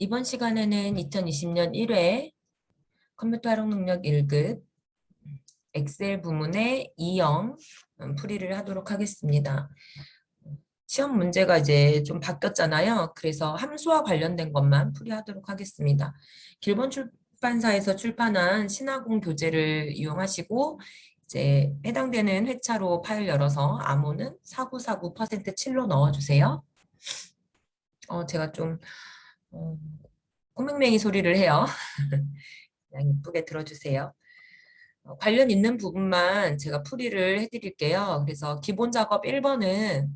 이번 시간에는 2020년 1회 컴퓨터 활용 능력 1급 엑셀 부문의 2형 풀이를 하도록 하겠습니다. 시험 문제가 이제 좀 바뀌었잖아요. 그래서 함수와 관련된 것만 풀이하도록 하겠습니다. 길본 출판사에서 출판한 신화공 교재를 이용하시고 이제 해당되는 회차로 파일 열어서 암호는 4949%7로 넣어주세요. 제가 좀 꼬맹맹이 소리를 해요. 그냥 예쁘게 들어주세요. 관련 있는 부분만 제가 풀이를 해드릴게요. 그래서 기본 작업 1번은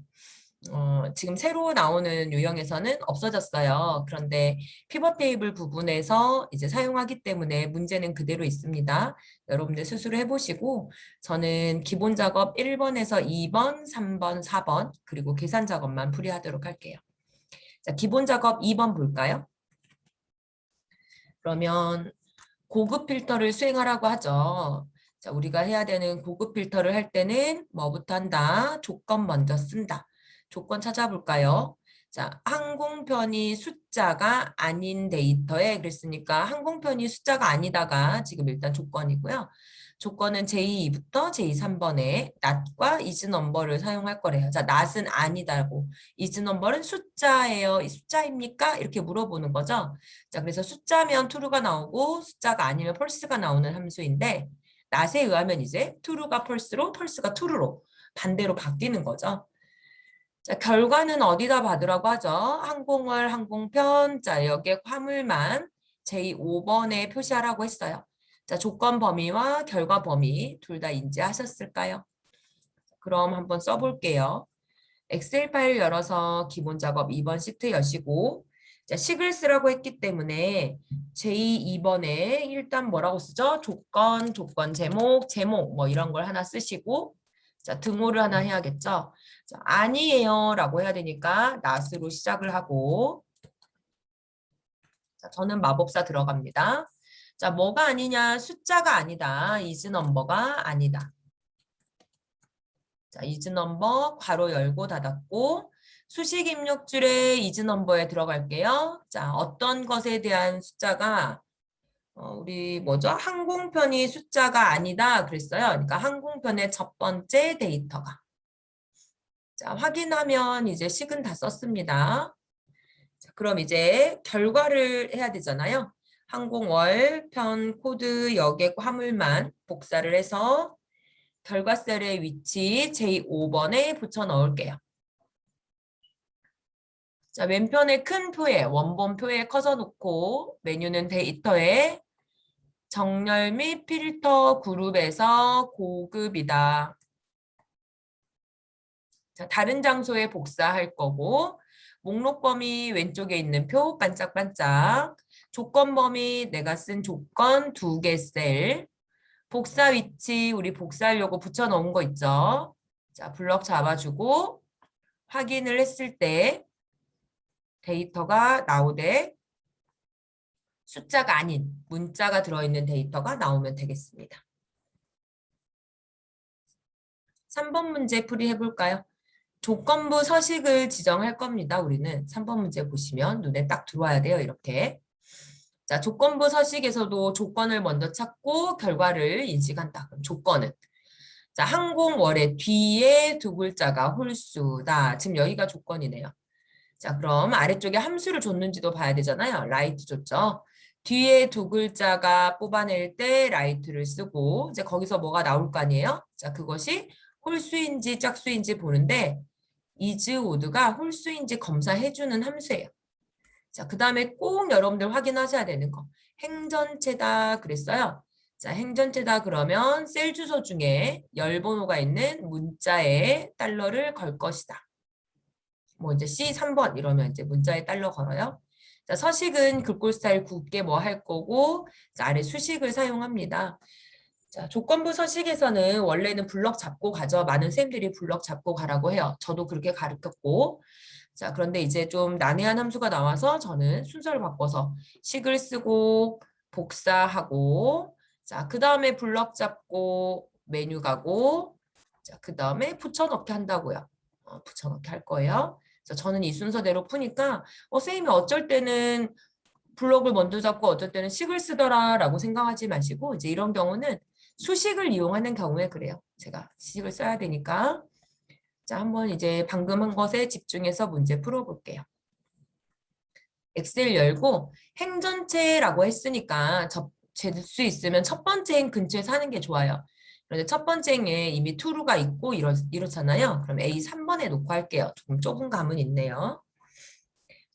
지금 새로 나오는 유형에서는 없어졌어요. 그런데 피벗 테이블 부분에서 이제 사용하기 때문에 문제는 그대로 있습니다. 여러분들 스스로 해보시고 저는 기본 작업 1번에서 2번, 3번, 4번 그리고 계산 작업만 풀이하도록 할게요. 자, 기본 작업 2번 볼까요? 그러면 고급 필터를 수행하라고 하죠. 자, 우리가 해야 되는 고급 필터를 할 때는 뭐부터 한다? 조건 먼저 쓴다. 조건 찾아볼까요? 자, 항공편이 숫자가 아닌 데이터에 그랬으니까 항공편이 숫자가 아니다가 지금 일단 조건이고요. 조건은 J2부터 J3번에 not과 is number를 사용할 거래요. 자, not은 아니다고, is number은 숫자예요. 이 숫자입니까? 이렇게 물어보는 거죠. 자, 그래서 숫자면 true가 나오고 숫자가 아니면 false가 나오는 함수인데 not에 의하면 이제 true가 false로 false가 true로 반대로 바뀌는 거죠. 자, 결과는 어디다 받으라고 하죠? 항공월, 항공편, 자, 여기에 화물만 제5번에 표시하라고 했어요. 자, 조건 범위와 결과 범위 둘 다 인지하셨을까요? 그럼 한번 써볼게요. 엑셀 파일 열어서 기본 작업 2번 시트 여시고 자, 식을 쓰라고 했기 때문에 제2번에 일단 뭐라고 쓰죠? 조건, 조건 제목, 제목 뭐 이런 걸 하나 쓰시고 자, 등호를 하나 해야겠죠? 자, 아니에요 라고 해야 되니까 not으로 시작을 하고 자, 저는 마법사 들어갑니다. 자, 뭐가 아니냐? 숫자가 아니다. is number가 아니다. 자, is number 괄호 열고 닫았고 수식 입력줄에 is number에 들어갈게요. 자, 어떤 것에 대한 숫자가 우리 뭐죠? 항공편이 숫자가 아니다 그랬어요. 그러니까 항공편의 첫 번째 데이터가. 자, 확인하면 이제 식은 다 썼습니다. 자, 그럼 이제 결과를 해야 되잖아요. 항공월, 편, 코드, 여객, 화물만 복사를 해서 결과 셀의 위치 제5번에 붙여 넣을게요. 자, 왼편에 큰 표에 원본 표에 커서 놓고 메뉴는 데이터에 정렬 및 필터 그룹에서 고급이다. 자, 다른 장소에 복사할 거고 목록 범위 왼쪽에 있는 표 반짝반짝 조건 범위 내가 쓴 조건 2개 셀 복사 위치 우리 복사하려고 붙여 놓은 거 있죠. 자, 블럭 잡아주고 확인을 했을 때 데이터가 나오되 숫자가 아닌 문자가 들어있는 데이터가 나오면 되겠습니다. 3번 문제 풀이 해볼까요? 조건부 서식을 지정할 겁니다. 우리는 3번 문제 보시면 눈에 딱 들어와야 돼요. 이렇게. 자, 조건부 서식에서도 조건을 먼저 찾고 결과를 인식한다. 그럼 조건은 자, 항공월의 뒤에 두 글자가 홀수다. 지금 여기가 조건이네요. 자, 그럼 아래쪽에 함수를 줬는지도 봐야 되잖아요. 라이트 줬죠. 뒤에 두 글자가 뽑아낼 때 라이트를 쓰고 이제 거기서 뭐가 나올 거 아니에요? 자, 그것이 홀수인지 짝수인지 보는데 is odd가 홀수인지 검사해주는 함수예요. 자, 그 다음에 꼭 여러분들 확인하셔야 되는 거. 행전체다 그랬어요. 자, 행전체다 그러면 셀 주소 중에 열 번호가 있는 문자에 달러를 걸 것이다. 뭐 이제 C3번 이러면 이제 문자에 달러 걸어요. 자, 서식은 글꼴 스타일 굵게 뭐 할 거고 자, 아래 수식을 사용합니다. 자, 조건부 서식에서는 원래는 블럭 잡고 가죠. 많은 쌤들이 블럭 잡고 가라고 해요. 저도 그렇게 가르쳤고. 자, 그런데 이제 좀 난해한 함수가 나와서 저는 순서를 바꿔서 식을 쓰고 복사하고 자, 그 다음에 블럭 잡고 메뉴 가고 자, 그 다음에 붙여넣기 한다고요. 붙여넣기 할 거예요. 그래서 저는 이 순서대로 푸니까 선생님이 어쩔 때는 블럭을 먼저 잡고 어쩔 때는 식을 쓰더라라고 생각하지 마시고 이제 이런 경우는 수식을 이용하는 경우에 그래요. 제가 식을 써야 되니까. 자, 한번 이제 방금 한 것에 집중해서 문제 풀어볼게요. 엑셀 열고 행전체라고 했으니까 잴 수 있으면 첫 번째 행 근처에 사는 게 좋아요. 그런데 첫 번째 행에 이미 투루가 있고 이렇잖아요. 그럼 A 3번에 놓고 할게요. 조금 좁은 감은 있네요.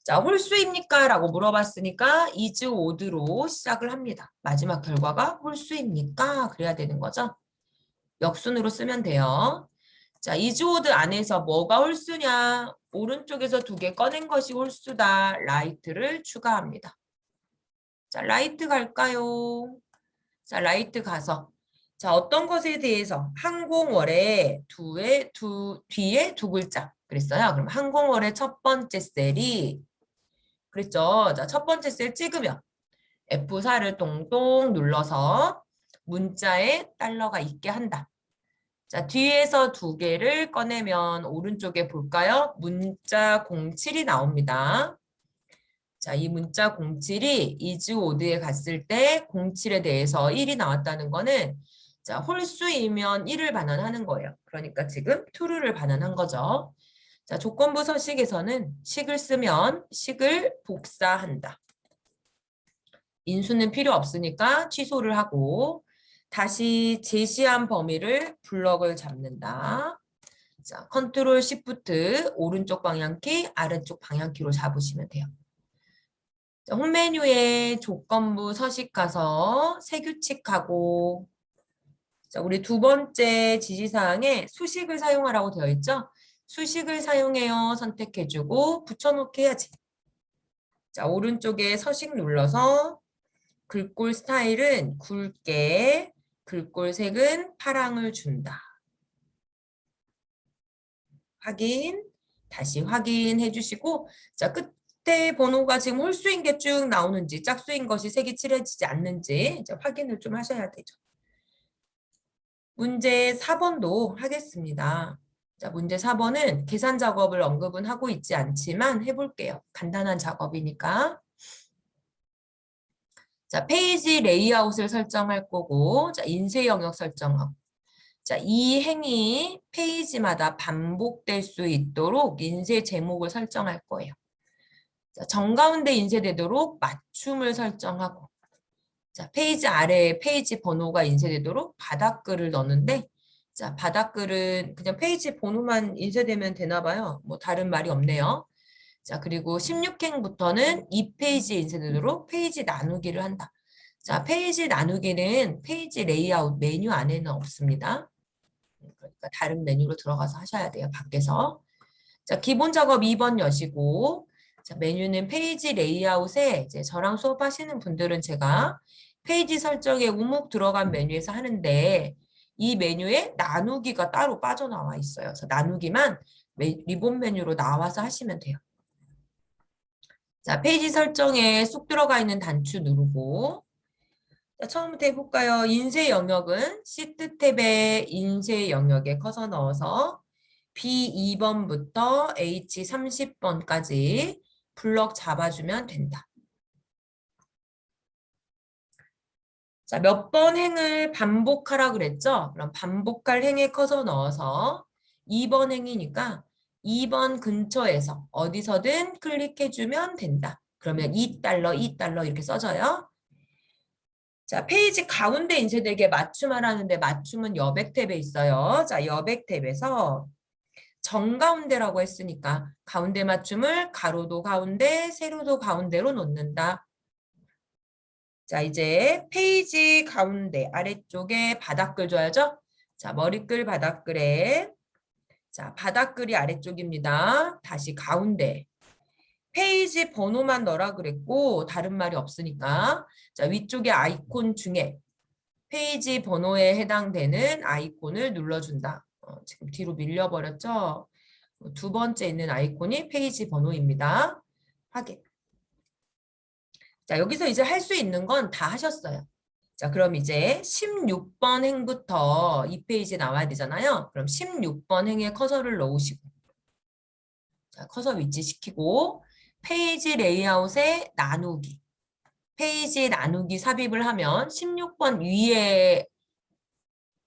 자, 홀수입니까? 라고 물어봤으니까 is odd로 시작을 합니다. 마지막 결과가 홀수입니까? 그래야 되는 거죠. 역순으로 쓰면 돼요. 자, is odd 안에서 뭐가 홀수냐? 오른쪽에서 두 개 꺼낸 것이 홀수다. right를 추가합니다. 자, right 갈까요? 자, right 가서 자, 어떤 것에 대해서 항공월에 뒤에 두 글자 그랬어요. 그럼 항공월의 첫 번째 셀이 그랬죠. 자, 첫 번째 셀 찍으면 F4를 동동 눌러서 문자에 달러가 있게 한다. 자, 뒤에서 두 개를 꺼내면 오른쪽에 볼까요? 문자 07이 나옵니다. 자, 이 문자 07이 is odd에 갔을 때 07에 대해서 1이 나왔다는 거는 자, 홀수이면 1을 반환하는 거예요. 그러니까 지금 true를 반환한 거죠. 자, 조건부 서식에서는 식을 쓰면 식을 복사한다. 인수는 필요 없으니까 취소를 하고 다시 제시한 범위를 블럭을 잡는다. 자, 컨트롤 시프트 오른쪽 방향키, 아래쪽 방향키로 잡으시면 돼요. 자, 홈 메뉴에 조건부 서식 가서 새 규칙하고 자, 우리 두 번째 지시사항에 수식을 사용하라고 되어 있죠? 수식을 사용해요 선택해주고 붙여놓기 해야지. 자, 오른쪽에 서식 눌러서 글꼴 스타일은 굵게, 글꼴 색은 파랑을 준다. 확인, 다시 확인해 주시고 자, 끝에 번호가 지금 홀수인 게 쭉 나오는지 짝수인 것이 색이 칠해지지 않는지 이제 확인을 좀 하셔야 되죠. 문제 4번도 하겠습니다. 자, 문제 4번은 계산 작업을 언급은 하고 있지 않지만 해볼게요. 간단한 작업이니까. 자, 페이지 레이아웃을 설정할 거고, 자, 인쇄 영역 설정하고. 자, 이 행이 페이지마다 반복될 수 있도록 인쇄 제목을 설정할 거예요. 자, 정가운데 인쇄되도록 맞춤을 설정하고. 자, 페이지 아래에 페이지 번호가 인쇄되도록 바닥글을 넣는데, 자, 바닥글은 그냥 페이지 번호만 인쇄되면 되나 봐요. 뭐 다른 말이 없네요. 자, 그리고 16행부터는 이 페이지에 인쇄되도록 페이지 나누기를 한다. 자, 페이지 나누기는 페이지 레이아웃 메뉴 안에는 없습니다. 그러니까 다른 메뉴로 들어가서 하셔야 돼요. 밖에서. 자, 기본 작업 2번 여시고 자, 메뉴는 페이지 레이아웃에 이제 저랑 수업하시는 분들은 제가 페이지 설정에 우묵 들어간 메뉴에서 하는데 이 메뉴에 나누기가 따로 빠져나와 있어요. 그래서 나누기만 리본 메뉴로 나와서 하시면 돼요. 자, 페이지 설정에 쑥 들어가 있는 단추 누르고 자, 처음부터 해볼까요? 인쇄 영역은 시트 탭에 인쇄 영역에 커서 넣어서 B2번부터 H30번까지 블럭 잡아주면 된다. 자, 몇 번 행을 반복하라 그랬죠? 그럼 반복할 행에 커서 넣어서 2번 행이니까 2번 근처에서 어디서든 클릭해주면 된다. 그러면 2달러, 2달러 이렇게 써져요. 자, 페이지 가운데 인쇄되게 맞춤하라는데 맞춤은 여백 탭에 있어요. 자, 여백 탭에서 정가운데라고 했으니까 가운데 맞춤을 가로도 가운데, 세로도 가운데로 놓는다. 자, 이제 페이지 가운데 아래쪽에 바닥글 줘야죠. 자, 머리글 바닥글에 자, 바닥글이 아래쪽입니다. 다시 가운데. 페이지 번호만 넣으라 그랬고 다른 말이 없으니까 자, 위쪽에 아이콘 중에 페이지 번호에 해당되는 아이콘을 눌러준다. 지금 뒤로 밀려버렸죠? 두 번째 있는 아이콘이 페이지 번호입니다. 확인. 자, 여기서 이제 할 수 있는 건 다 하셨어요. 자, 그럼 이제 16번 행부터 이 페이지에 나와야 되잖아요. 그럼 16번 행에 커서를 넣으시고 자, 커서 위치시키고 페이지 레이아웃에 나누기 페이지 나누기 삽입을 하면 16번 위에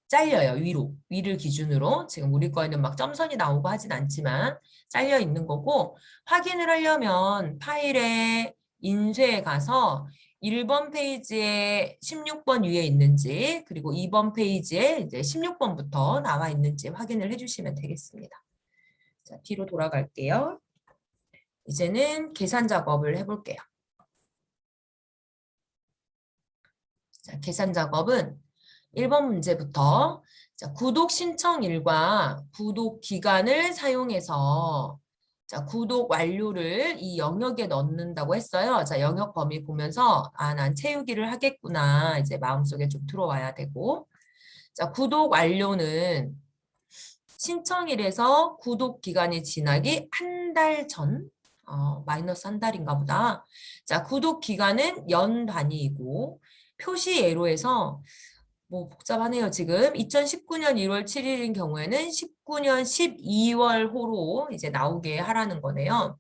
잘려요. 위를 기준으로. 지금 우리 거에는 막 점선이 나오고 하진 않지만 잘려 있는 거고, 확인을 하려면 파일에 인쇄에 가서 1번 페이지에 16번 위에 있는지, 그리고 2번 페이지에 이제 16번부터 나와 있는지 확인을 해주시면 되겠습니다. 자, 뒤로 돌아갈게요. 이제는 계산 작업을 해볼게요. 자, 계산 작업은 1번 문제부터, 자, 구독 신청일과 구독 기간을 사용해서, 자, 구독 완료를 이 영역에 넣는다고 했어요. 자, 영역 범위 보면서 아, 난 채우기를 하겠구나. 이제 마음속에 좀 들어와야 되고. 자, 구독 완료는 신청일에서 구독 기간이 지나기 한 달 전, 마이너스 한 달인가 보다. 자, 구독 기간은 연 단위이고, 표시 예로에서 뭐 복잡하네요. 지금 2019년 1월 7일인 경우에는 19년 12월 호로 이제 나오게 하라는 거네요.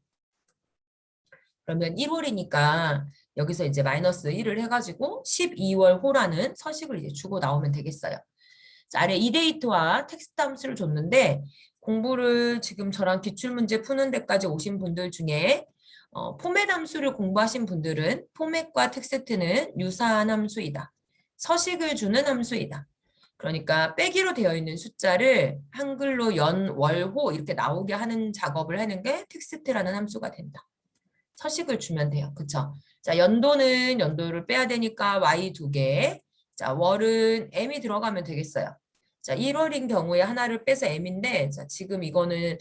그러면 1월이니까 여기서 이제 마이너스 1을 해가지고 12월 호라는 서식을 이제 주고 나오면 되겠어요. 자, 아래 이데이트와 텍스트 함수를 줬는데 공부를 지금 저랑 기출문제 푸는 데까지 오신 분들 중에 포맷 함수를 공부하신 분들은 포맷과 텍스트는 유사한 함수이다. 서식을 주는 함수이다. 그러니까 빼기로 되어 있는 숫자를 한글로 연, 월, 호 이렇게 나오게 하는 작업을 하는 게 텍스트라는 함수가 된다. 서식을 주면 돼요. 그쵸? 자, 연도는 연도를 빼야 되니까 y 2개. 자, 월은 m이 들어가면 되겠어요. 자, 1월인 경우에 하나를 빼서 m인데, 자, 지금 이거는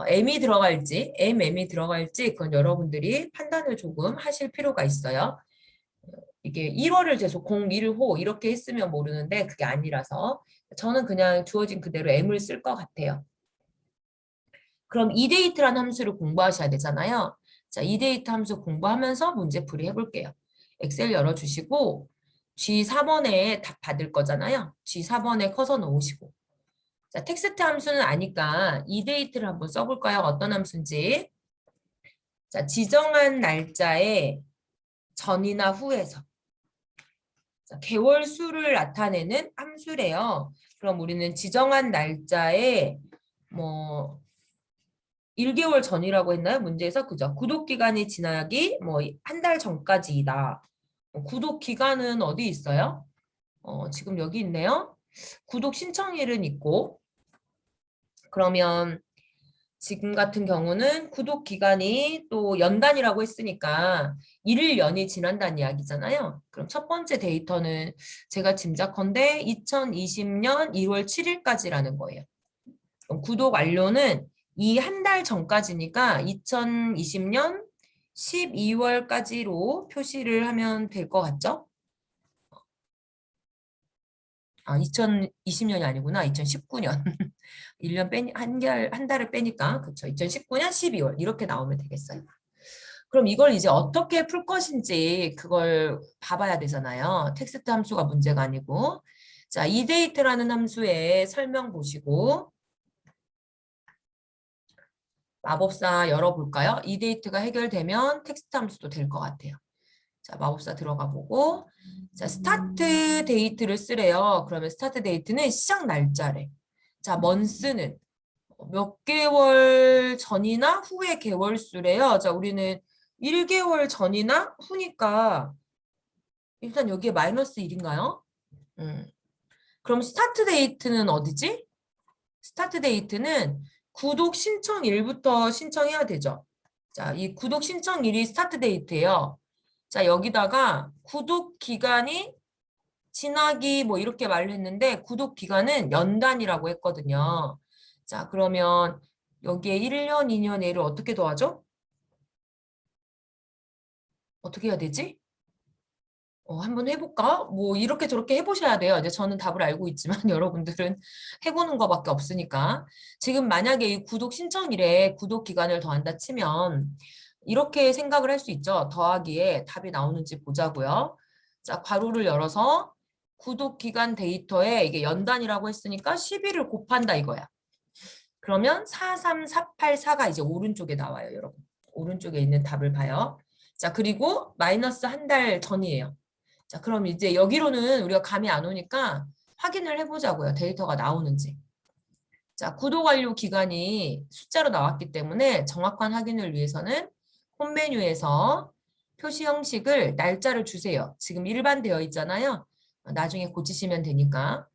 m이 들어갈지, m이 들어갈지, 그건 여러분들이 판단을 조금 하실 필요가 있어요. 이게 1월을 계속 01호 이렇게 했으면 모르는데, 그게 아니라서, 저는 그냥 주어진 그대로 m을 쓸 것 같아요. 그럼 이데이트라는 함수를 공부하셔야 되잖아요. 자, 이데이트 함수 공부하면서 문제 풀이 해볼게요. 엑셀 열어주시고, G4번에 답 받을 거잖아요. G4번에 커서 놓으시고. 자, 텍스트 함수는 아니까 이데이트를 한번 써볼까요? 어떤 함수인지. 자, 지정한 날짜에 전이나 후에서. 자, 개월 수를 나타내는 함수래요. 그럼 우리는 지정한 날짜에 뭐 1개월 전이라고 했나요? 문제에서 그죠? 구독 기간이 지나기 뭐 한 달 전까지이다. 구독 기간은 어디 있어요? 지금 여기 있네요. 구독 신청일은 있고 그러면 지금 같은 경우는 구독 기간이 또 연단이라고 했으니까 1년이 지난다는 이야기잖아요. 그럼 첫 번째 데이터는 제가 짐작컨대 2020년 1월 7일까지라는 거예요. 그럼 구독 완료는 이 한 달 전까지니까 2020년 12월까지로 표시를 하면 될 것 같죠? 아, 2020년이 아니구나. 2019년. 1년 한 달을 빼니까. 그쵸. 2019년 12월. 이렇게 나오면 되겠어요. 그럼 이걸 이제 어떻게 풀 것인지 그걸 봐봐야 되잖아요. 텍스트 함수가 문제가 아니고. 자, 이데이트라는 함수의 설명 보시고. 마법사 열어볼까요? 이데이트가 해결되면 텍스트 함수도 될 것 같아요. 자, 마법사 들어가 보고. 자, 스타트 데이트를 쓰래요. 그러면 스타트 데이트는 시작 날짜래. 자, 먼스는 몇 개월 전이나 후의 개월수래요. 자, 우리는 1개월 전이나 후니까 일단 여기에 마이너스 1인가요? 그럼 스타트 데이트는 어디지? 스타트 데이트는 구독 신청일부터 신청해야 되죠. 자, 이 구독 신청일이 스타트 데이트예요. 자, 여기다가 구독 기간이 지나기 뭐 이렇게 말을 했는데 구독 기간은 연단이라고 했거든요. 자, 그러면 여기에 1년, 2년 얘를 어떻게 더하죠? 어떻게 해야 되지? 한번 해볼까? 뭐 이렇게 저렇게 해보셔야 돼요. 이제 저는 답을 알고 있지만 여러분들은 해보는 거밖에 없으니까. 지금 만약에 이 구독 신청일에 구독 기간을 더한다 치면 이렇게 생각을 할 수 있죠. 더하기에 답이 나오는지 보자고요. 자, 괄호를 열어서 구독 기간 데이터에 이게 연단이라고 했으니까 12를 곱한다 이거야. 그러면 43484가 이제 오른쪽에 나와요, 여러분. 오른쪽에 있는 답을 봐요. 자, 그리고 마이너스 한 달 전이에요. 자, 그럼 이제 여기로는 우리가 감이 안 오니까 확인을 해보자고요. 데이터가 나오는지. 자, 구독 완료 기간이 숫자로 나왔기 때문에 정확한 확인을 위해서는 홈 메뉴에서 표시 형식을 날짜를 주세요. 지금 일반되어 있잖아요. 나중에 고치시면 되니까.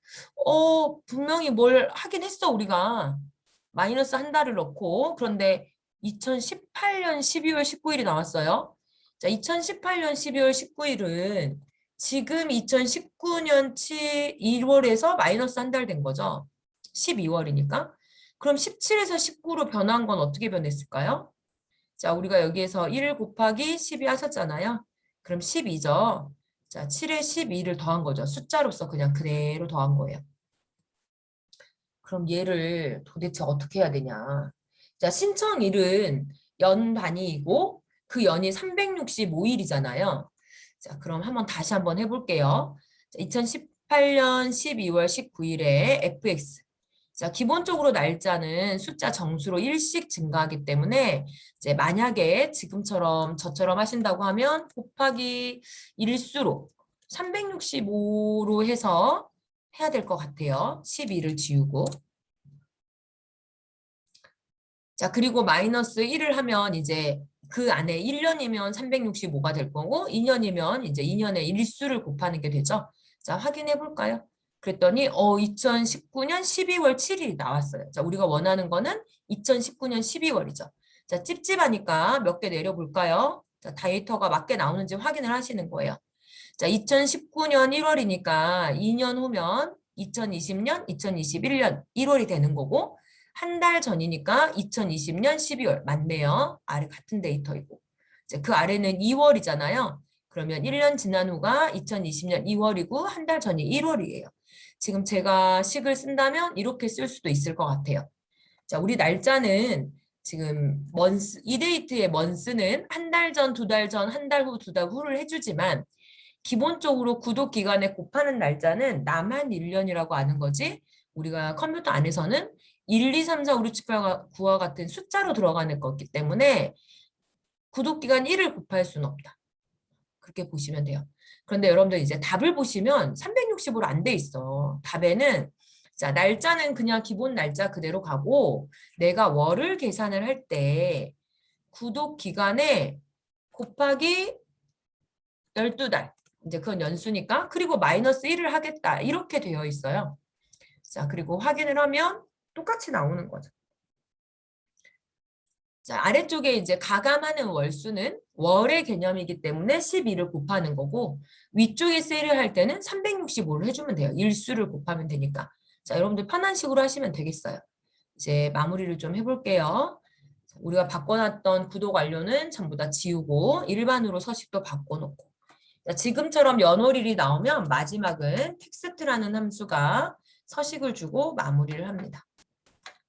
분명히 뭘 하긴 했어, 우리가. 마이너스 한 달을 넣고. 그런데 2018년 12월 19일이 나왔어요. 자, 2018년 12월 19일은 지금 2019년 1월에서 마이너스 한 달 된 거죠. 12월이니까. 그럼 17에서 19로 변한 건 어떻게 변했을까요? 자, 우리가 여기에서 1 곱하기 12 하셨잖아요. 그럼 12죠. 자, 7에 12를 더한 거죠. 숫자로서 그냥 그대로 더한 거예요. 그럼 얘를 도대체 어떻게 해야 되냐. 자, 신청일은 연 단위이고 그 연이 365일이잖아요. 자, 그럼 다시 한번 해볼게요. 자, 2018년 12월 19일에 fx. 자, 기본적으로 날짜는 숫자 정수로 1씩 증가하기 때문에 이제 만약에 지금처럼 저처럼 하신다고 하면 곱하기 일수로 365로 해서 해야 될 것 같아요. 12를 지우고. 자, 그리고 마이너스 1을 하면 이제 그 안에 1년이면 365가 될 거고 2년이면 이제 2년의 일수를 곱하는 게 되죠. 자, 확인해 볼까요? 그랬더니 2019년 12월 7일이 나왔어요. 자, 우리가 원하는 거는 2019년 12월이죠. 자, 찝찝하니까 몇 개 내려 볼까요? 자, 데이터가 맞게 나오는지 확인을 하시는 거예요. 자, 2019년 1월이니까 2년 후면 2020년, 2021년 1월이 되는 거고 한 달 전이니까 2020년 12월 맞네요. 아래 같은 데이터이고. 이제 그 아래는 2월이잖아요. 그러면 1년 지난 후가 2020년 2월이고 한 달 전이 1월이에요. 지금 제가 식을 쓴다면 이렇게 쓸 수도 있을 것 같아요. 자, 우리 날짜는 지금 이 데이트의 먼스는 한 달 전, 두 달 전, 한 달 후, 두 달 후를 해주지만 기본적으로 구독 기간에 곱하는 날짜는 나만 1년이라고 아는 거지. 우리가 컴퓨터 안에서는 1, 2, 3, 4, 5, 6, 7, 8, 9와 같은 숫자로 들어가는 거기 때문에 구독 기간 1을 곱할 수는 없다. 그렇게 보시면 돼요. 그런데 여러분들 이제 답을 보시면 365로 안 돼 있어. 답에는 자, 날짜는 그냥 기본 날짜 그대로 가고 내가 월을 계산을 할 때 구독 기간에 곱하기 12달. 이제 그건 연수니까. 그리고 마이너스 1을 하겠다. 이렇게 되어 있어요. 자, 그리고 확인을 하면 똑같이 나오는 거죠. 자, 아래쪽에 이제 가감하는 월수는 월의 개념이기 때문에 12를 곱하는 거고 위쪽에 셀을 할 때는 365를 해주면 돼요. 일수를 곱하면 되니까. 자, 여러분들 편한 식으로 하시면 되겠어요. 이제 마무리를 좀 해볼게요. 우리가 바꿔놨던 구독 완료는 전부 다 지우고 일반으로 서식도 바꿔놓고 자, 지금처럼 연월일이 나오면 마지막은 텍스트라는 함수가 서식을 주고 마무리를 합니다.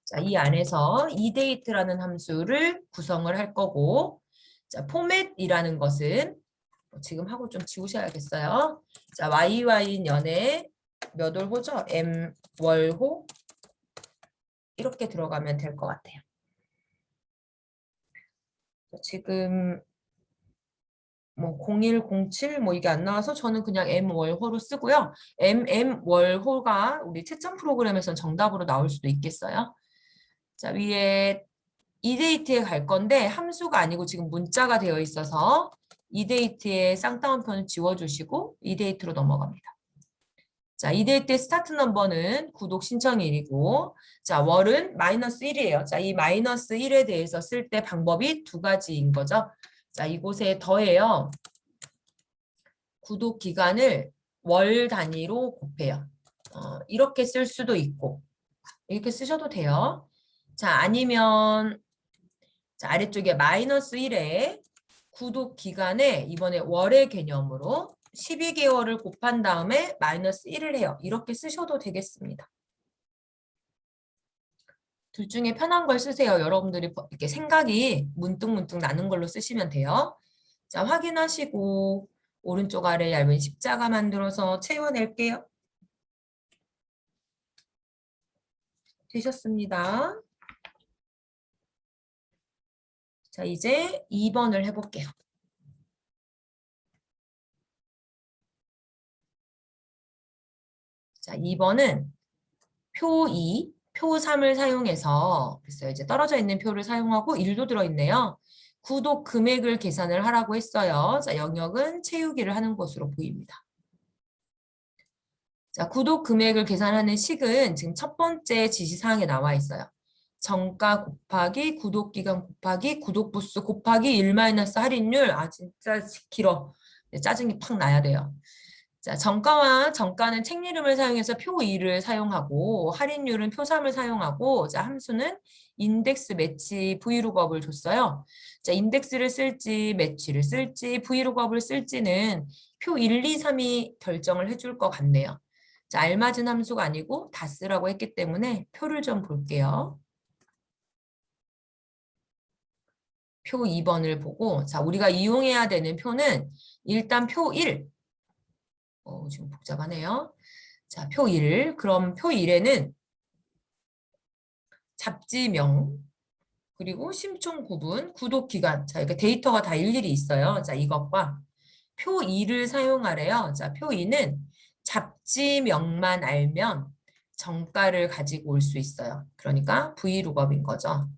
자, 이 안에서 이데이트라는 함수를 구성을 할 거고 자, 포맷이라는 것은 지금 하고 좀 지우셔야겠어요. 자, YY년에 몇 월호죠? M월호 이렇게 들어가면 될 것 같아요. 지금 뭐 0107 뭐 이게 안 나와서 저는 그냥 M월호로 쓰고요. M월호가 우리 채점 프로그램에선 정답으로 나올 수도 있겠어요. 자, 위에 이데이트에 갈 건데 함수가 아니고 지금 문자가 되어 있어서 이데이트의 쌍따옴표는 지워주시고 이데이트로 넘어갑니다. 자, 이데이트의 스타트 넘버는 구독 신청일이고 자, 월은 마이너스 1이에요. 자, 이 마이너스 1에 대해서 쓸 때 방법이 두 가지인 거죠. 자, 이곳에 더해요. 구독 기간을 월 단위로 곱해요. 이렇게 쓸 수도 있고 이렇게 쓰셔도 돼요. 자, 아니면 자, 아래쪽에 마이너스 1에 구독 기간에 이번에 월의 개념으로 12개월을 곱한 다음에 마이너스 1을 해요. 이렇게 쓰셔도 되겠습니다. 둘 중에 편한 걸 쓰세요. 여러분들이 이렇게 생각이 문득문득 나는 걸로 쓰시면 돼요. 자, 확인하시고 오른쪽 아래 얇은 십자가 만들어서 채워낼게요. 되셨습니다. 자, 이제 2번을 해볼게요. 자, 2번은 표 2, 표 3을 사용해서 글쎄요, 이제 떨어져 있는 표를 사용하고 1도 들어있네요. 구독 금액을 계산을 하라고 했어요. 자, 영역은 채우기를 하는 것으로 보입니다. 자, 구독 금액을 계산하는 식은 지금 첫 번째 지시사항에 나와 있어요. 정가 곱하기 구독기간 곱하기 구독부수 곱하기 1 마이너스 할인율. 아, 진짜 길어. 짜증이 팍 나야 돼요. 자, 정가는 책 이름을 사용해서 표 2를 사용하고 할인율은 표 3을 사용하고 자, 함수는 인덱스 매치 브이룩업을 줬어요. 자, 인덱스를 쓸지 매치를 쓸지 브이룩업을 쓸지는 표 1, 2, 3이 결정을 해줄 것 같네요. 자, 알맞은 함수가 아니고 다 쓰라고 했기 때문에 표를 좀 볼게요. 표 2번을 보고 자, 우리가 이용해야 되는 표는 일단 표 1. 지금 복잡하네요. 자, 표 1. 그럼 표 1에는 잡지명, 그리고 심총 구분, 구독 기간. 자, 이렇게 데이터가 다 일일이 있어요. 자, 이것과 표 2를 사용하래요. 자, 표 2는 잡지명만 알면 정가를 가지고 올 수 있어요. 그러니까 브이룩업인 거죠.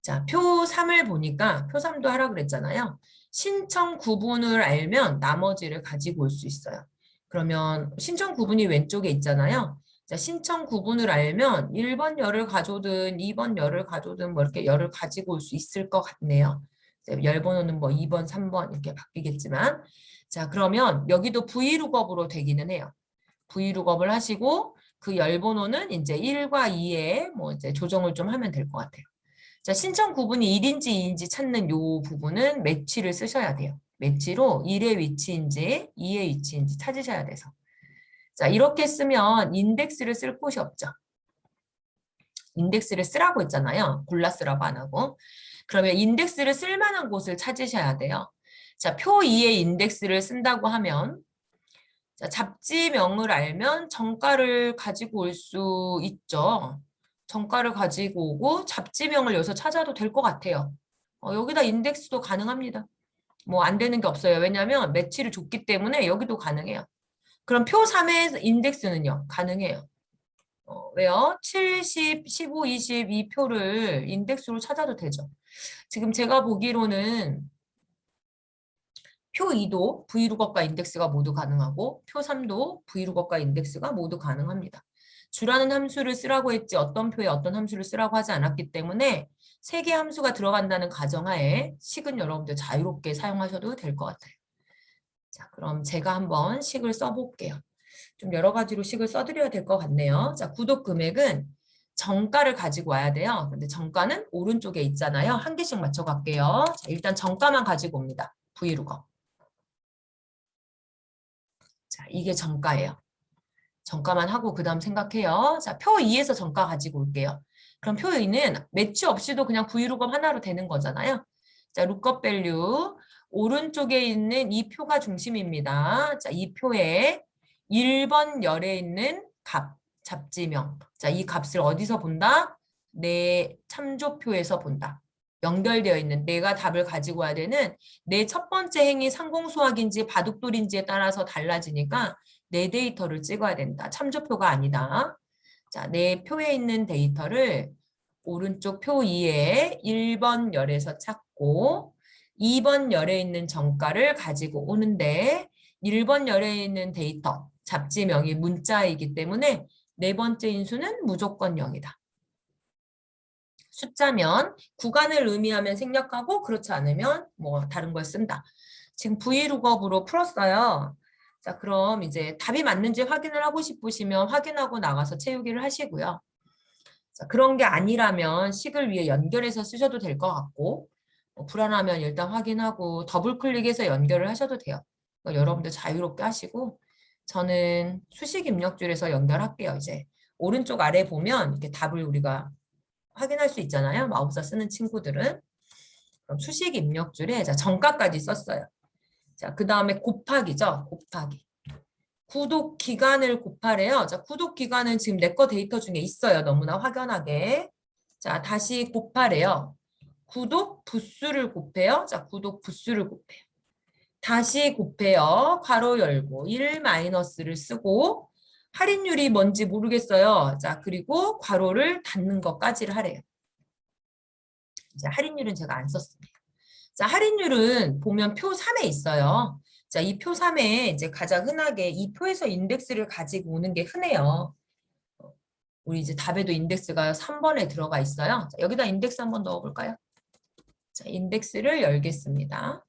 자, 표 3을 보니까 표 3도 하라 그랬잖아요. 신청 구분을 알면 나머지를 가지고 올 수 있어요. 그러면 신청 구분이 왼쪽에 있잖아요. 자, 신청 구분을 알면 1번 열을 가져오든 2번 열을 가져오든 뭐 이렇게 열을 가지고 올 수 있을 것 같네요. 열 번호는 뭐 2번, 3번 이렇게 바뀌겠지만 자, 그러면 여기도 브이룩업으로 되기는 해요. 브이룩업을 하시고 그 열 번호는 이제 1과 2에 뭐 이제 조정을 좀 하면 될 것 같아요. 자, 신청 구분이 1인지 2인지 찾는 요 부분은 매치를 쓰셔야 돼요. 매치로 1의 위치인지 2의 위치인지 찾으셔야 돼서. 자, 이렇게 쓰면 인덱스를 쓸 곳이 없죠. 인덱스를 쓰라고 했잖아요. 골라 쓰라고 안 하고. 그러면 인덱스를 쓸 만한 곳을 찾으셔야 돼요. 자, 표 2의 인덱스를 쓴다고 하면 자, 잡지명을 알면 정가를 가지고 올 수 있죠. 정가를 가지고 오고 잡지명을 여기서 찾아도 될 것 같아요. 여기다 인덱스도 가능합니다. 뭐 안 되는 게 없어요. 왜냐하면 매치를 줬기 때문에 여기도 가능해요. 그럼 표 3의 인덱스는요? 가능해요. 왜요? 70, 15, 20 이 표를 인덱스로 찾아도 되죠. 지금 제가 보기로는 표 2도 브이룩업과 인덱스가 모두 가능하고 표 3도 브이룩업과 인덱스가 모두 가능합니다. 주라는 함수를 쓰라고 했지 어떤 표에 어떤 함수를 쓰라고 하지 않았기 때문에 세 개의 함수가 들어간다는 가정하에 식은 여러분들 자유롭게 사용하셔도 될 것 같아요. 자, 그럼 제가 한번 식을 써볼게요. 좀 여러 가지로 식을 써드려야 될 것 같네요. 자, 구독 금액은 정가를 가지고 와야 돼요. 근데 정가는 오른쪽에 있잖아요. 한 개씩 맞춰갈게요. 자, 일단 정가만 가지고 옵니다. 브이룩업. 자, 이게 정가예요. 정가만 하고 그 다음 생각해요. 자, 표 2에서 정가 가지고 올게요. 그럼 표 2는 매치 없이도 그냥 브이룩업 하나로 되는 거잖아요. 자, 룩업 밸류 오른쪽에 있는 이 표가 중심입니다. 자, 이 표에 1번 열에 있는 값, 잡지명. 자, 이 값을 어디서 본다? 내 참조표에서 본다. 연결되어 있는 내가 답을 가지고 와야 되는 내 첫 번째 행위 상공수학인지 바둑돌인지에 따라서 달라지니까 내 데이터를 찍어야 된다. 참조표가 아니다. 자, 내 표에 있는 데이터를 오른쪽 표 2에 1번 열에서 찾고 2번 열에 있는 정가를 가지고 오는데 1번 열에 있는 데이터, 잡지명이 문자이기 때문에 네 번째 인수는 무조건 0이다. 숫자면 구간을 의미하면 생략하고 그렇지 않으면 뭐 다른 걸 쓴다. 지금 브이룩업으로 풀었어요. 자, 그럼 이제 답이 맞는지 확인을 하고 싶으시면 확인하고 나가서 채우기를 하시고요. 자, 그런 게 아니라면 식을 위해 연결해서 쓰셔도 될 것 같고 불안하면 일단 확인하고 더블 클릭해서 연결을 하셔도 돼요. 여러분들 자유롭게 하시고 저는 수식 입력줄에서 연결할게요. 이제 오른쪽 아래 보면 이렇게 답을 우리가 확인할 수 있잖아요. 마법사 쓰는 친구들은. 그럼 수식 입력줄에 자, 정가까지 썼어요. 자, 그 다음에 곱하기죠. 곱하기. 구독 기간을 곱하래요. 자, 구독 기간은 지금 내 거 데이터 중에 있어요. 너무나 확연하게. 자, 다시 곱하래요. 구독 부수를 곱해요. 자, 구독 부수를 곱해요. 다시 곱해요. 괄호 열고 1 마이너스를 쓰고 할인율이 뭔지 모르겠어요. 자, 그리고 괄호를 닫는 것까지를 하래요. 이제 할인율은 제가 안 썼습니다. 자, 할인율은 보면 표 3에 있어요. 자, 이 표 3에 이제 가장 흔하게 이 표에서 인덱스를 가지고 오는 게 흔해요. 우리 이제 답에도 인덱스가 3번에 들어가 있어요. 자, 여기다 인덱스 한번 넣어볼까요? 자, 인덱스를 열겠습니다.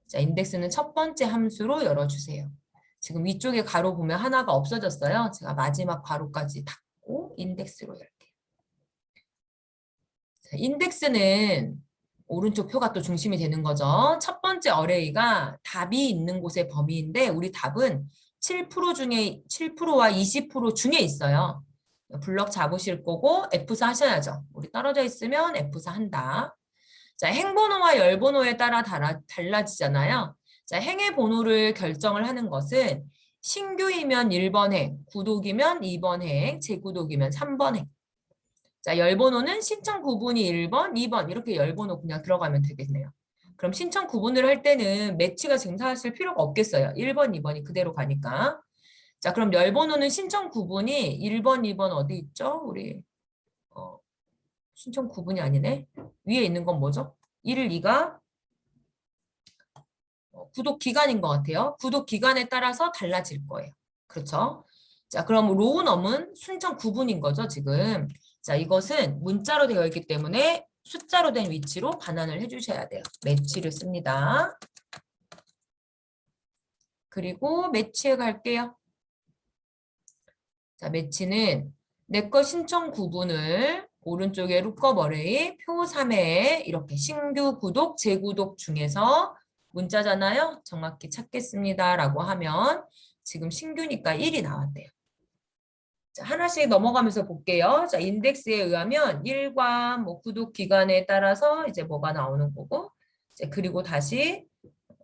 자, 인덱스는 첫 번째 함수로 열어주세요. 지금 위쪽에 가로 보면 하나가 없어졌어요. 제가 마지막 가로까지 닫고 인덱스로 열게요. 자, 인덱스는 오른쪽 표가 또 중심이 되는 거죠. 첫 번째 어레이가 답이 있는 곳의 범위인데 우리 답은 7% 중에 7%와 20% 중에 있어요. 블럭 잡으실 거고 F4 하셔야죠. 우리 떨어져 있으면 F4 한다. 자, 행번호와 열번호에 따라 달라지잖아요. 자, 행의 번호를 결정을 하는 것은 신규이면 1번 행, 구독이면 2번 행, 재구독이면 3번 행. 자, 열번호는 신청 구분이 1번, 2번 이렇게 열번호 그냥 들어가면 되겠네요. 그럼 신청 구분을 할 때는 매치가 지금 사실 필요가 없겠어요. 1번, 2번이 그대로 가니까. 자, 그럼 열번호는 신청 구분이 1번, 2번 어디 있죠? 우리 신청 구분이 아니네. 위에 있는 건 뭐죠? 1, 2가 구독 기간인 것 같아요. 구독 기간에 따라서 달라질 거예요. 그렇죠? 자, 그럼 로우넘은 순정 구분인 거죠, 지금. 자, 이것은 문자로 되어 있기 때문에 숫자로 된 위치로 반환을 해주셔야 돼요. 매치를 씁니다. 그리고 매치에 갈게요. 자, 매치는 내 거 신청 구분을 오른쪽에 룩업 어레이 표 3에 이렇게 신규 구독, 재구독 중에서 문자잖아요. 정확히 찾겠습니다. 라고 하면 지금 신규니까 1이 나왔대요. 자, 하나씩 넘어가면서 볼게요. 자, 인덱스에 의하면 1과 뭐 구독 기간에 따라서 이제 뭐가 나오는 거고, 이제 그리고 다시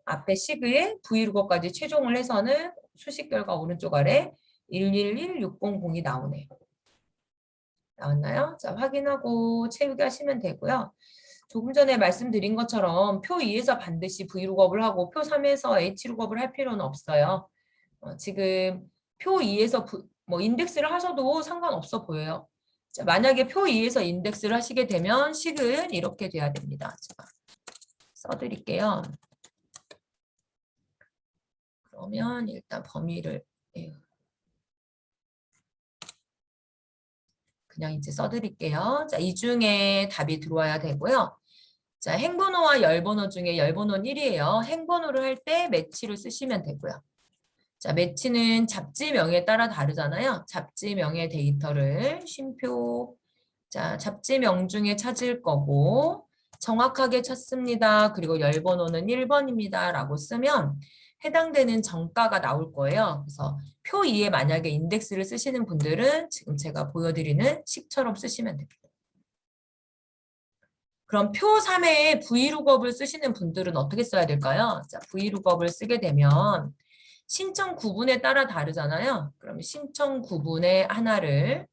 앞에 시그에 브이로그까지 최종을 해서는 수식 결과 오른쪽 아래 111600이 나오네요. 나왔나요? 자, 확인하고 채우기 하시면 되고요. 조금 전에 말씀드린 것처럼 표 2에서 반드시 V룩업을 하고 표 3에서 H룩업을 할 필요는 없어요. 지금 표 2에서 뭐 인덱스를 하셔도 상관없어 보여요. 자, 만약에 표 2에서 인덱스를 하시게 되면 식은 이렇게 돼야 됩니다. 제가 써드릴게요. 그러면 일단 범위를 그냥 이제 써드릴게요. 자, 이 중에 답이 들어와야 되고요. 자, 행번호와 열번호 중에 열번호는 1이에요. 행번호를 할 때 매치를 쓰시면 되고요. 자, 매치는 잡지명에 따라 다르잖아요. 잡지명의 데이터를 쉼표, 자, 잡지명 중에 찾을 거고 정확하게 찾습니다. 그리고 열번호는 1번입니다. 라고 쓰면 해당되는 정가가 나올 거예요. 그래서 표 2에 만약에 인덱스를 쓰시는 분들은 지금 제가 보여드리는 식처럼 쓰시면 됩니다. 그럼 표 3에 V룩업을 쓰시는 분들은 어떻게 써야 될까요? 자, V룩업을 쓰게 되면 신청 구분에 따라 다르잖아요. 그럼 신청 구분의 하나를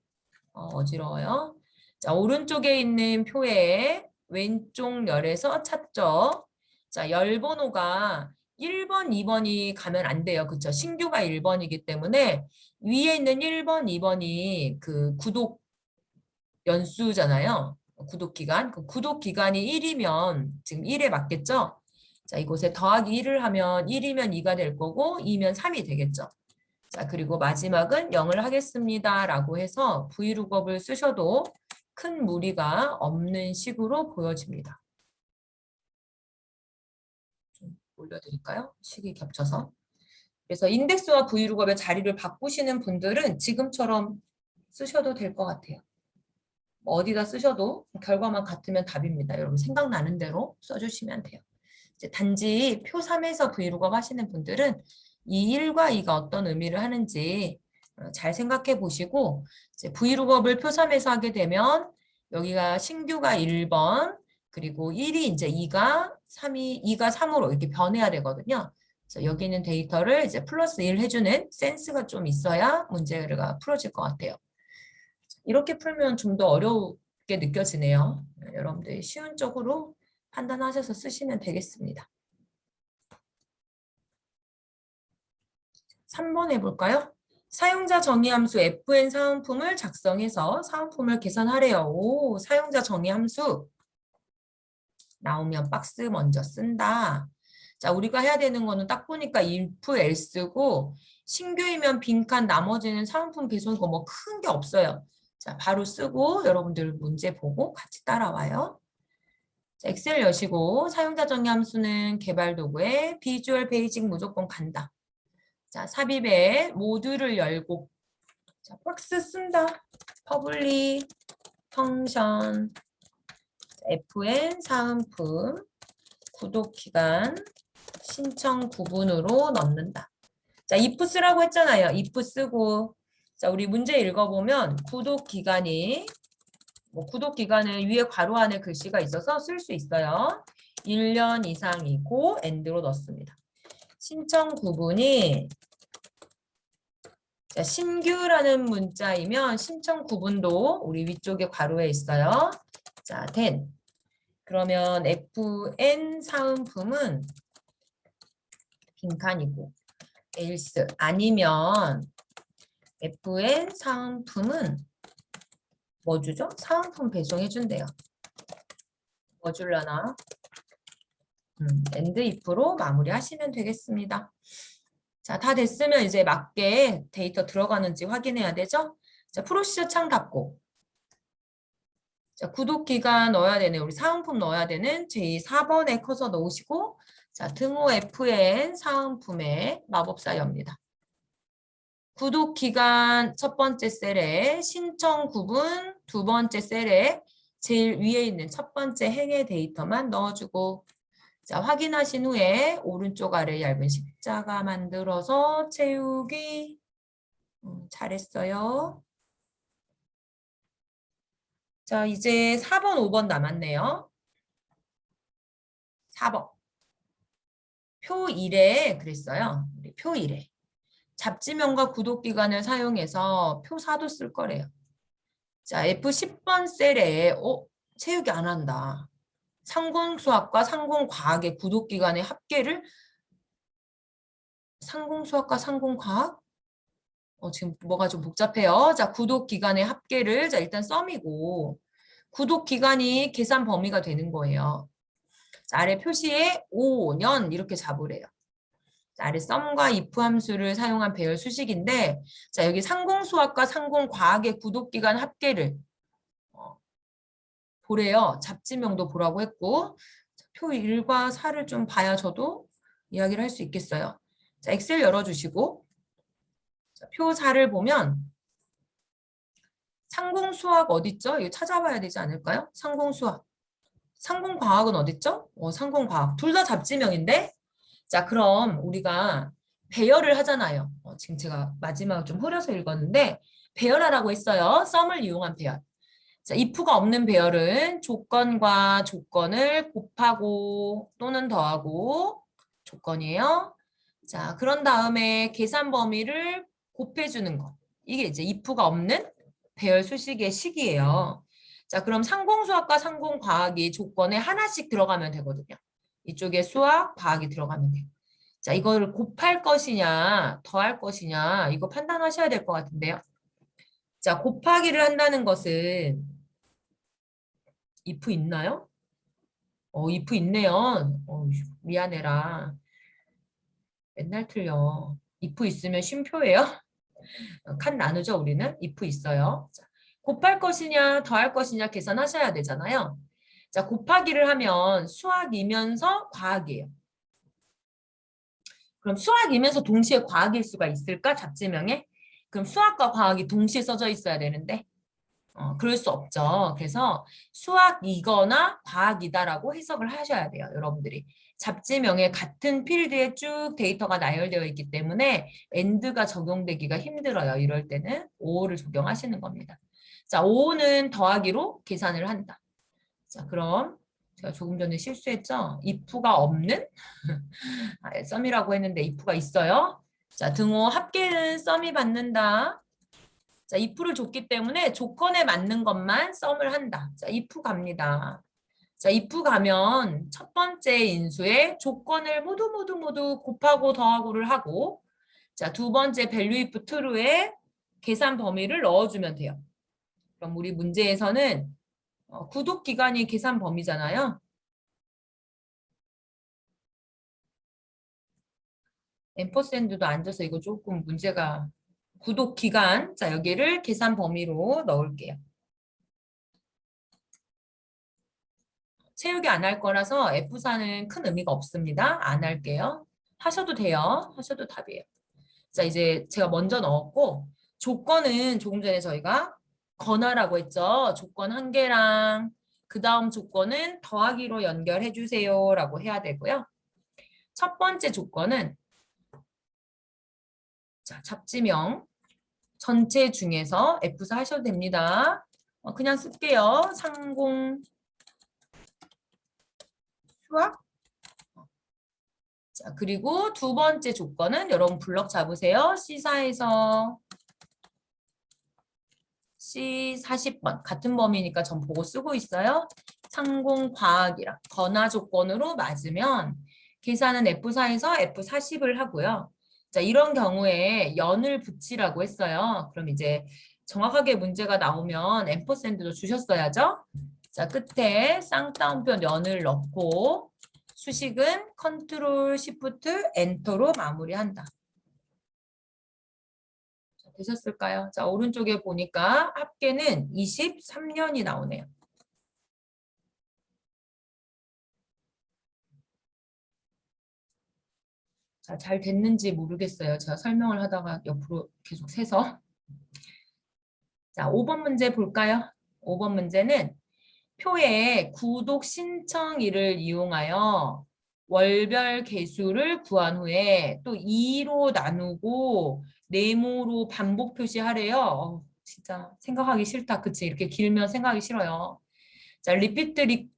어지러워요. 자, 오른쪽에 있는 표의 왼쪽 열에서 찾죠. 자, 열 번호가 1번, 2번이 가면 안 돼요. 그쵸? 신규가 1번이기 때문에 위에 있는 1번, 2번이 그 구독 연수잖아요. 구독 기간. 그 구독 기간이 1이면 지금 1에 맞겠죠? 자, 이곳에 더하기 1을 하면 1이면 2가 될 거고 2면 3이 되겠죠. 자, 그리고 마지막은 0을 하겠습니다. 라고 해서 V룩업을 쓰셔도 큰 무리가 없는 식으로 보여집니다. 좀 올려드릴까요? 식이 겹쳐서. 그래서 인덱스와 V룩업의 자리를 바꾸시는 분들은 지금처럼 쓰셔도 될 것 같아요. 어디다 쓰셔도 결과만 같으면 답입니다. 여러분 생각나는 대로 써주시면 돼요. 이제 단지 표 3에서 V룩업 하시는 분들은 이 1과 2가 어떤 의미를 하는지 잘 생각해 보시고 이제 V룩업을 표 3에서 하게 되면 여기가 신규가 1번 그리고 1이 이제 2가 3으로 이렇게 변해야 되거든요. 그래서 여기 있는 데이터를 이제 플러스 1 해주는 센스가 좀 있어야 문제가 풀어질 것 같아요. 이렇게 풀면 좀 더 어렵게 느껴지네요. 여러분들 쉬운 쪽으로 판단하셔서 쓰시면 되겠습니다. 3번 해볼까요? 사용자 정의 함수 fn 사은품을 작성해서 사은품을 계산하래요. 오, 사용자 정의 함수 나오면 박스 먼저 쓴다. 자, 우리가 해야 되는 거는 딱 보니까 if else고 신규이면 빈칸 나머지는 사은품 배송 거 뭐 큰 게 없어요. 자, 바로 쓰고 여러분들 문제 보고 같이 따라와요. 자, 엑셀 여시고 사용자 정의 함수는 개발 도구에 비주얼 베이직 무조건 간다. 자, 삽입에 모듈을 열고 자, 박스 쓴다. 퍼블릭 펑션 fn 사은품 구독 기간 신청 구분으로 넣는다. 자, if 쓰라고 했잖아요. if 쓰고 자, 우리 문제 읽어보면 구독 기간이 구독 기간은 위에 괄호 안에 글씨가 있어서 쓸 수 있어요. 1년 이상이고 end로 넣습니다. 신청 구분이 자, 신규라는 문자이면 신청 구분도 우리 위쪽에 괄호에 있어요. 자, then 그러면 fn 사은품은 빈칸이고 else 아니면 fn 사은품은 뭐 주죠? 사은품 배송해 준대요. 뭐 줄려나? end if로 마무리하시면 되겠습니다. 자, 다 됐으면 이제 맞게 데이터 들어가는지 확인해야 되죠? 자, 프로시저 창 닫고 자, 구독 기간 넣어야 되는 우리 사은품 넣어야 되는 제4번에 커서 넣으시고 자, 등호 fn 사은품의 마법사 엽니다. 구독 기간 첫 번째 셀에 신청 구분 두 번째 셀에 제일 위에 있는 첫 번째 행의 데이터만 넣어주고 자, 확인하신 후에 오른쪽 아래 얇은 십자가 만들어서 채우기 잘했어요. 자, 이제 4번, 5번 남았네요. 4번. 표 1에 그랬어요. 우리 표 1에. 잡지명과 구독기간을 사용해서 표 4도 쓸 거래요. 자, F10번 셀에 채우기 안 한다. 상공수학과 상공과학의 구독기간의 합계를 상공수학과 상공과학? 지금 뭐가 좀 복잡해요. 자, 구독기간의 합계를 자 일단 썸이고 구독기간이 계산 범위가 되는 거예요. 자, 아래 표시에 5년 이렇게 잡으래요. 아래 썸과 if 함수를 사용한 배열 수식인데 자 여기 상공수학과 상공과학의 구독기간 합계를 보래요. 잡지명도 보라고 했고 표 1과 4를 좀 봐야 저도 이야기를 할 수 있겠어요. 자 엑셀 열어주시고 자, 표 4를 보면 상공수학 어딨죠? 이거 찾아봐야 되지 않을까요? 상공수학. 상공과학은 어딨죠? 상공과학. 둘 다 잡지명인데 자, 그럼 우리가 배열을 하잖아요. 지금 제가 마지막을 좀 흐려서 읽었는데 배열하라고 했어요. 썸을 이용한 배열. 자, if가 없는 배열은 조건과 조건을 곱하고 또는 더하고 조건이에요. 자, 그런 다음에 계산 범위를 곱해주는 것. 이게 이제 if가 없는 배열 수식의 식이에요. 자, 그럼 상공수학과 상공과학이 조건에 하나씩 들어가면 되거든요. 이쪽에 수학, 과학이 들어가면 돼요. 자, 이거를 곱할 것이냐, 더할 것이냐, 이거 판단하셔야 될 것 같은데요. 자, 곱하기를 한다는 것은 if 있나요? if 있네요. 미안해라. 맨날 틀려. if 있으면 쉼표예요. 칸 나누죠, 우리는? if 있어요. 자, 곱할 것이냐, 더할 것이냐 계산하셔야 되잖아요. 자, 곱하기를 하면 수학이면서 과학이에요. 그럼 수학이면서 동시에 과학일 수가 있을까? 잡지명에? 그럼 수학과 과학이 동시에 써져 있어야 되는데 그럴 수 없죠. 그래서 수학이거나 과학이다라고 해석을 하셔야 돼요. 여러분들이. 잡지명에 같은 필드에 쭉 데이터가 나열되어 있기 때문에 AND가 적용되기가 힘들어요. 이럴 때는 OO를 적용하시는 겁니다. 자, OO는 더하기로 계산을 한다. 자, 그럼 제가 조금 전에 실수했죠? if가 없는 썸이라고 했는데 if가 있어요. 자, 등호 합계는 썸이 받는다. 자, if를 줬기 때문에 조건에 맞는 것만 썸을 한다. 자, if 갑니다. 자, if 가면 첫 번째 인수의 조건을 모두 곱하고 더하고를 하고 자, 두 번째 value if true에 계산 범위를 넣어주면 돼요. 그럼 우리 문제에서는 구독 기간이 계산 범위잖아요. 앰퍼샌드도 앉아서 이거 조금 문제가 구독 기간. 자, 여기를 계산 범위로 넣을게요. 채우기 안 할 거라서 F4는 큰 의미가 없습니다. 안 할게요. 하셔도 돼요. 하셔도 답이에요. 자, 이제 제가 먼저 넣었고 조건은 조금 전에 저희가 건하라고 했죠. 조건 한 개랑 그 다음 조건은 더하기로 연결해 주세요 라고 해야 되고요. 첫 번째 조건은 자, 잡지명 전체 중에서 F4 하셔도 됩니다. 그냥 쓸게요. 상공 수학. 자, 그리고 두 번째 조건은 여러분 블럭 잡으세요. C4에서 C40번 같은 범위니까 전 보고 쓰고 있어요. 상공과학이랑 건화 조건으로 맞으면 계산은 F4에서 F40을 하고요. 자, 이런 경우에 연을 붙이라고 했어요. 그럼 이제 정확하게 문제가 나오면 앰퍼샌드도 주셨어야죠. 자, 끝에 쌍따옴표 연을 넣고 수식은 컨트롤 시프트 엔터로 마무리한다. 되셨을까요? 자, 오른쪽에 보니까 합계는 23년이 나오네요. 자, 잘 됐는지 모르겠어요. 제가 설명을 하다가 옆으로 계속 세서. 자, 5번 문제 볼까요? 5번 문제는 표에 구독 신청일을 이용하여 월별 개수를 구한 후에 또 2로 나누고 네모로 반복 표시하래요. 진짜 생각하기 싫다. 그치? 이렇게 길면 생각하기 싫어요. 자,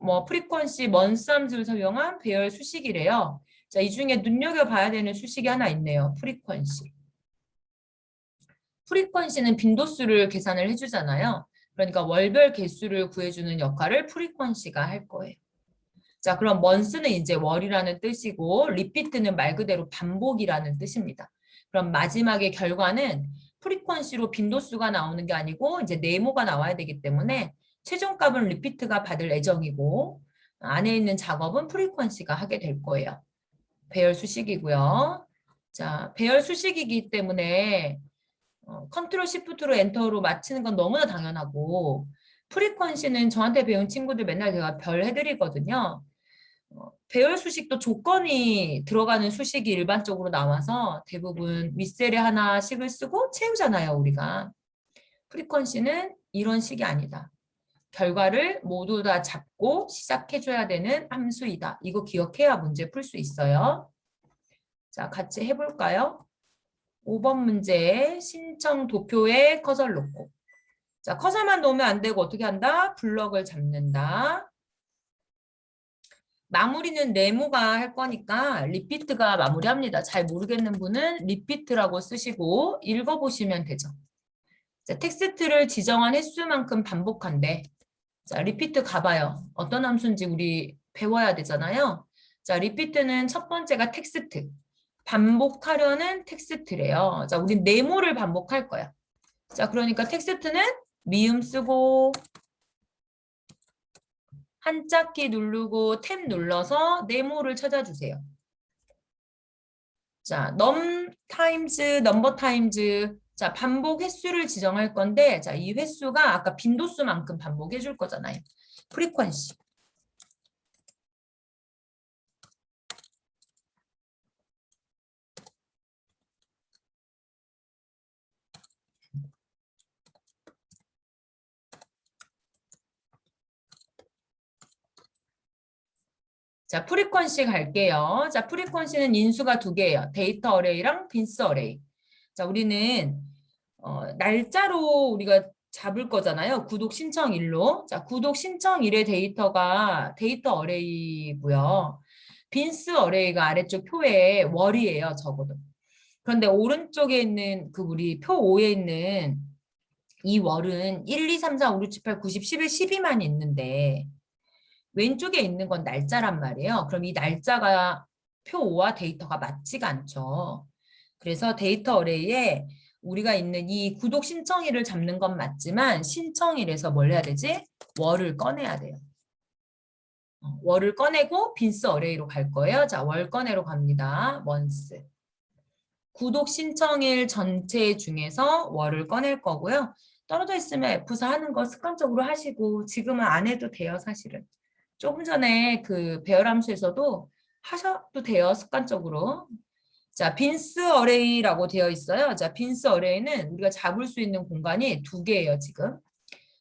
뭐 프리퀀시 먼쌈수를 사용한 배열 수식이래요. 자, 이 중에 눈여겨봐야 되는 수식이 하나 있네요. 프리퀀시. 프리퀀시는 빈도수를 계산을 해주잖아요. 그러니까 월별 개수를 구해주는 역할을 프리퀀시가 할 거예요. 자, 그럼 먼스는 이제 월이라는 뜻이고 리피트는 말 그대로 반복이라는 뜻입니다. 그럼 마지막에 결과는 프리퀀시로 빈도수가 나오는 게 아니고 이제 네모가 나와야 되기 때문에 최종값은 리피트가 받을 예정이고 안에 있는 작업은 프리퀀시가 하게 될 거예요. 배열 수식이고요. 자, 배열 수식이기 때문에 컨트롤 시프트로 엔터로 맞히는 건 너무나 당연하고 프리퀀시는 저한테 배운 친구들 맨날 제가 별 해드리거든요. 배열 수식도 조건이 들어가는 수식이 일반적으로 나와서 대부분 윗셀에 하나씩을 쓰고 채우잖아요, 우리가. 프리퀀시는 이런 식이 아니다. 결과를 모두 다 잡고 시작해줘야 되는 함수이다. 이거 기억해야 문제 풀 수 있어요. 자, 같이 해볼까요? 5번 문제 신청 도표에 커서를 놓고 자, 커서만 놓으면 안 되고 어떻게 한다? 블럭을 잡는다. 마무리는 네모가 할 거니까 리피트가 마무리합니다. 잘 모르겠는 분은 리피트라고 쓰시고 읽어보시면 되죠. 자, 텍스트를 지정한 횟수만큼 반복한대. 자, 리피트 가봐요. 어떤 함수인지 우리 배워야 되잖아요. 자, 리피트는 첫 번째가 텍스트. 반복하려는 텍스트래요. 자, 우리 네모를 반복할 거야. 자, 그러니까 텍스트는 미음 쓰고 한자키 누르고 탭 눌러서 네모를 찾아주세요. 자, 넘버 타임즈. 자, 반복 횟수를 지정할 건데, 자, 이 횟수가 아까 빈도수만큼 반복해 줄 거잖아요. 프리퀀시. 자, 프리퀀시 갈게요. 자, 프리퀀시는 인수가 두 개예요. 데이터 어레이랑 빈스 어레이. 자, 우리는 날짜로 우리가 잡을 거잖아요. 구독 신청일로. 자, 구독 신청일의 데이터가 데이터 어레이고요. 빈스 어레이가 아래쪽 표에 월이에요. 적어도. 그런데 오른쪽에 있는 그 우리 표 5에 있는 이 월은 1, 2, 3, 4, 5, 6, 7, 8, 9, 10, 11, 12만 있는데 왼쪽에 있는 건 날짜란 말이에요. 그럼 이 날짜가 표 5와 데이터가 맞지가 않죠. 그래서 데이터 어레이에 우리가 있는 이 구독 신청일을 잡는 건 맞지만 신청일에서 뭘 해야 되지? 월을 꺼내야 돼요. 월을 꺼내고 빈스 어레이로 갈 거예요. 자, 월 꺼내로 갑니다. month. 구독 신청일 전체 중에서 월을 꺼낼 거고요. 떨어져 있으면 F4 하는 거 습관적으로 하시고 지금은 안 해도 돼요, 사실은. 조금 전에 그 배열함수에서도 하셔도 돼요, 습관적으로. 자, 빈스 어레이라고 되어 있어요. 자, 빈스 어레이는 우리가 잡을 수 있는 공간이 두 개예요, 지금.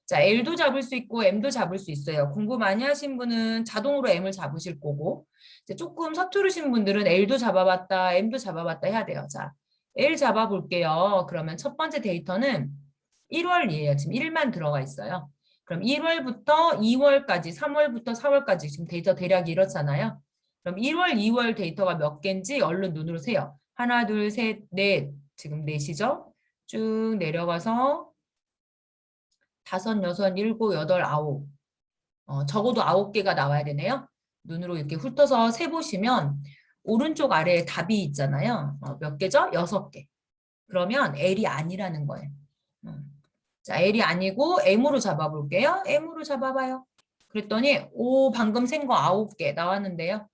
자, L도 잡을 수 있고 M도 잡을 수 있어요. 공부 많이 하신 분은 자동으로 M을 잡으실 거고, 이제 조금 서투르신 분들은 L도 잡아봤다, M도 잡아봤다 해야 돼요. 자, L 잡아볼게요. 그러면 첫 번째 데이터는 1월이에요. 지금 1만 들어가 있어요. 그럼 1월부터 2월까지, 3월부터 4월까지 지금 데이터 대략 이렇잖아요. 그럼 1월, 2월 데이터가 몇 개인지 얼른 눈으로 세요. 하나, 둘, 셋, 넷. 지금 넷이죠? 쭉 내려가서 다섯, 여섯, 일곱, 여덟, 아홉. 적어도 9개가 나와야 되네요. 눈으로 이렇게 훑어서 세보시면 오른쪽 아래에 답이 있잖아요. 몇 개죠? 6개. 그러면 L이 아니라는 거예요. 자, L이 아니고 M으로 잡아볼게요. M으로 잡아봐요. 그랬더니 오, 방금 센 거 9개 나왔는데요.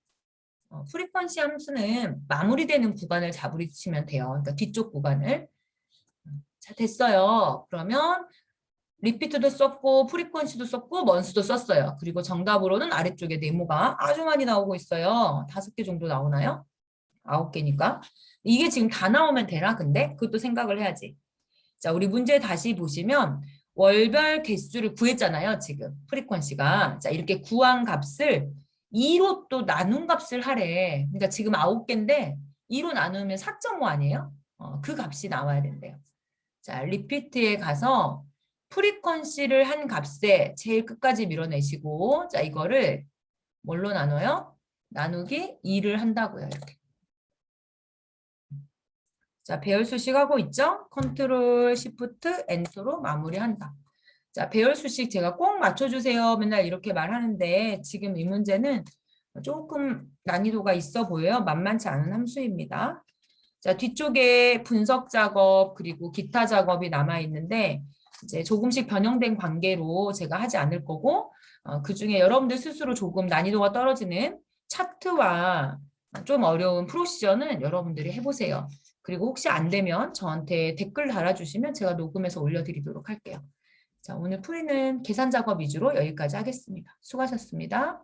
프리퀀시 함수는 마무리되는 구간을 잡으시면 돼요. 그러니까 뒤쪽 구간을. 자, 됐어요. 그러면 리피트도 썼고 프리퀀시도 썼고 먼스도 썼어요. 그리고 정답으로는 아래쪽에 네모가 아주 많이 나오고 있어요. 5개 정도 나오나요? 9개니까. 이게 지금 다 나오면 되나? 근데 그것도 생각을 해야지. 자, 우리 문제 다시 보시면 월별 개수를 구했잖아요. 지금 프리퀀시가. 자, 이렇게 구한 값을 2로 또 나눈 값을 하래. 그러니까 지금 9개인데 2로 나누면 4.5 아니에요? 그 값이 나와야 된대요. 자, 리피트에 가서 프리퀀시를 한 값에 제일 끝까지 밀어내시고, 자, 이거를 뭘로 나눠요? 나누기 2를 한다고요, 이렇게. 자, 배열 수식 하고 있죠? 컨트롤 시프트 엔터로 마무리한다. 자, 배열 수식 제가 꼭 맞춰주세요. 맨날 이렇게 말하는데 지금 이 문제는 조금 난이도가 있어 보여요. 만만치 않은 함수입니다. 자, 뒤쪽에 분석 작업 그리고 기타 작업이 남아 있는데 이제 조금씩 변형된 관계로 제가 하지 않을 거고 그중에 여러분들 스스로 조금 난이도가 떨어지는 차트와 좀 어려운 프로시저는 여러분들이 해보세요. 그리고 혹시 안 되면 저한테 댓글 달아주시면 제가 녹음해서 올려드리도록 할게요. 자, 오늘 풀이는 계산 작업 위주로 여기까지 하겠습니다. 수고하셨습니다.